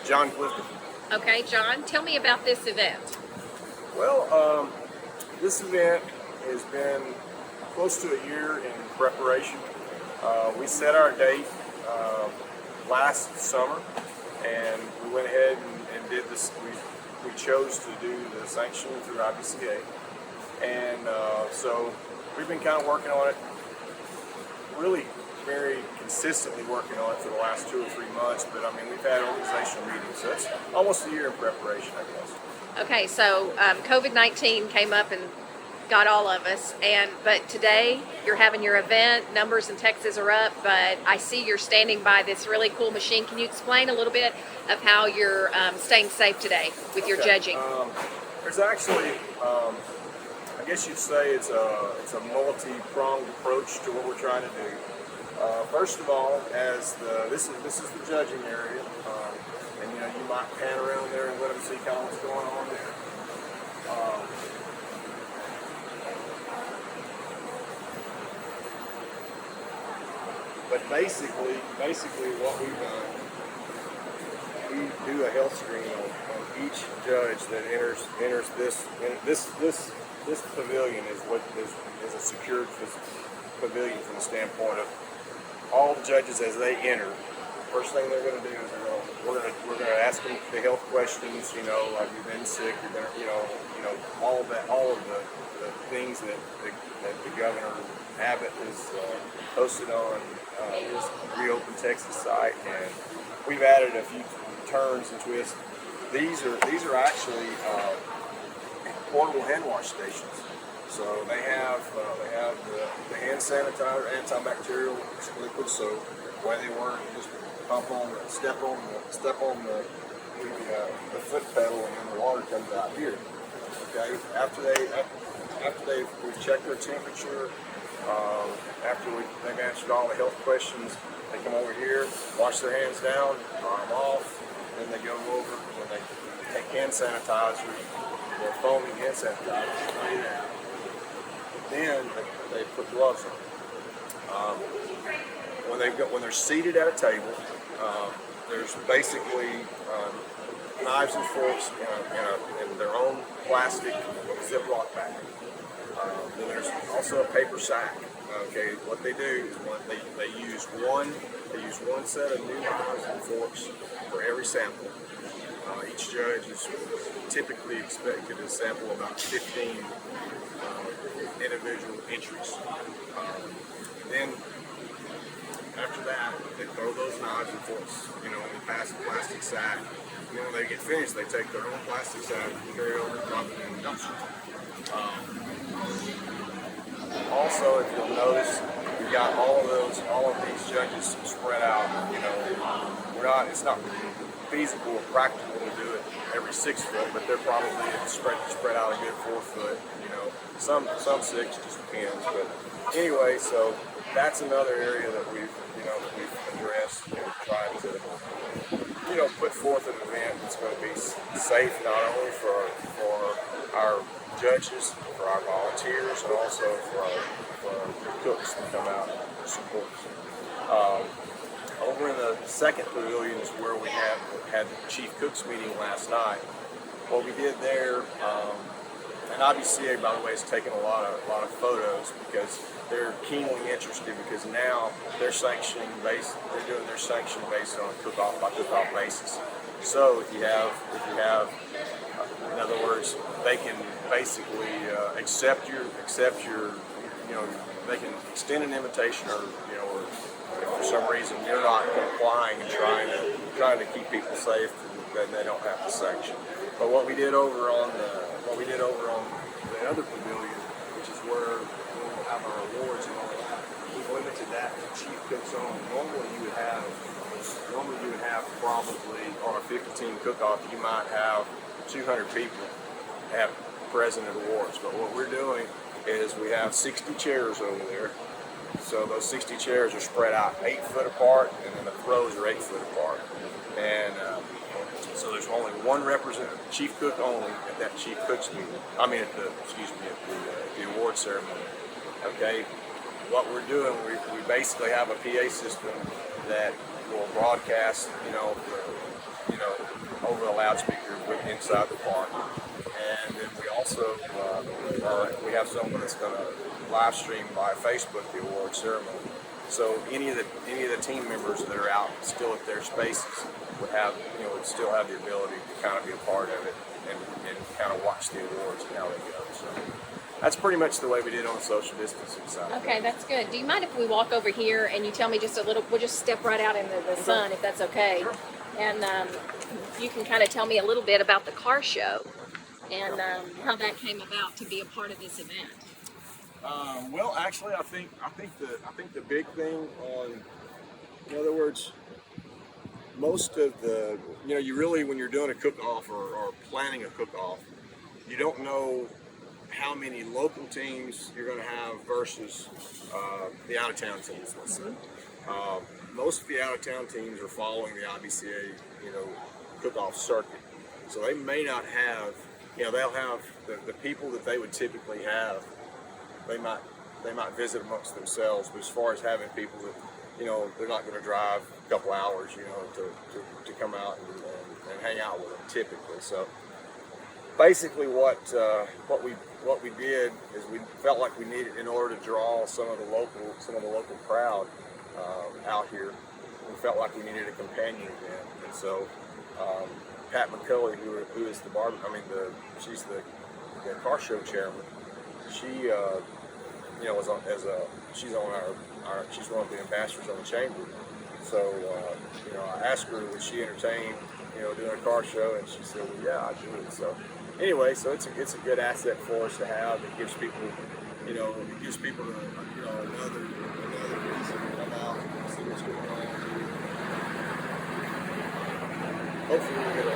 John Clifton. Okay, John, tell me about this event. Well, this event has been close to a year in preparation. We set our date last summer, and we went ahead and did this. We chose to do the sanctioning through IBCA, and so we've been kind of working on it, really very consistently working on it for the last 2 or 3 months. But I mean, we've had organizational meetings, so it's almost a year in preparation, I guess. Okay, so COVID-19 came up and got all of us, but today you're having your event. Numbers in Texas are up, but I see you're standing by this really cool machine. Can you explain a little bit of how you're staying safe today with your judging? There's actually, I guess you'd say it's a multi-pronged approach to what we're trying to do. First of all, this is the judging area, and you might pan around there and let them see kind of what's going on there. But basically what we've done, we do a health screen on each judge that enters this pavilion is a secured pavilion from the standpoint of all the judges as they enter. First thing they're going to do is we're going to ask them the health questions. Have you been sick? All of the things that the Governor Abbott has posted on his Reopen Texas site, and we've added a few turns and twists. These are actually portable hand wash stations. So they have the hand sanitizer, antibacterial liquid soap. Where they work, just step on the foot pedal, and then the water comes out here. Okay. After we've checked their temperature, after they've answered all the health questions, they come over here, wash their hands down, dry them off, then they go over and they take hand sanitizer, the foaming hand sanitizer, spray that. Then they put gloves on. When they're seated at a table, there's basically knives and forks in their own plastic Ziploc bag. Then there's also a paper sack. Okay, what they do is they use one set of new knives and forks for every sample. Each judge is typically expected to sample about 15 individual entries. Then after that, they throw those knives and forks, and they pass the plastic sack. And then when they get finished, they take their own plastic sack, carry it over, and drop it in the dumpster. Also, if you'll notice, we've got all of these judges spread out. It's not feasible or practical to do it every 6 foot, but they're probably spread out a good 4 foot. Some 6, just depends. But anyway, so that's another area that we've addressed, trying to put forth an event that's going to be safe not only for our judges, for our volunteers, and also for our cooks that come out and support us. Over in the second pavilion is where we had the chief cooks meeting last night. What we did there, and IBCA, by the way, has taken a lot of photos because they're keenly interested, because now they're doing their sanction based on a cook-off by cook-off basis. So if you have, in other words, they can basically accept your, they can extend an invitation, or if for some reason you're not complying and trying to keep people safe, then they don't have to sanction. But what we did over on the other pavilion, which is where we'll have our awards and all that, we've limited that to chief cooks only. Normally you would have probably, on a 50-team cook-off, you might have 200 people have present at awards. But what we're doing is we have 60 chairs over there. So those 60 chairs are spread out 8 foot apart, and then the throws are 8 foot apart. And so there's only one representative, chief cook only, at that chief cooks meeting. At the award ceremony. Okay, what we're doing, we basically have a PA system that will broadcast, over the loudspeakers inside the park. And then we also we have someone that's going to live stream by Facebook the award ceremony. So any of the team members that are out still at their spaces would have would still have the ability to kind of be a part of it and kind of watch the awards and how they go. So that's pretty much the way we did on the social distancing side. Okay, that's good. Do you mind if we walk over here and you tell me just a little? We'll just step right out into the sun, if that's okay. Sure. And you can kind of tell me a little bit about the car show and how that came about to be a part of this event. Well, actually, I think the big thing in other words, most of the, you really, when you're doing a cook-off or planning a cook-off, you don't know how many local teams you're going to have versus the out-of-town teams, let's say. Most of the out-of-town teams are following the IBCA, cook-off circuit. So they may not have, they'll have the people that they would typically have, they might visit amongst themselves, but as far as having people that, they're not going to drive a couple hours, to come out and hang out with them typically. So basically what we did is we felt like we needed, in order to draw some of the local crowd out here, we felt like we needed a companion event. And so Pat McCulley, who is she's the car show chairman, she she's one of the ambassadors on the chamber. So I asked her, would she entertain doing a car show, and she said, well, yeah, I do. So anyway, so it's a good asset for us to have. It gives people another reason to come out and see what's going on. Hopefully we get a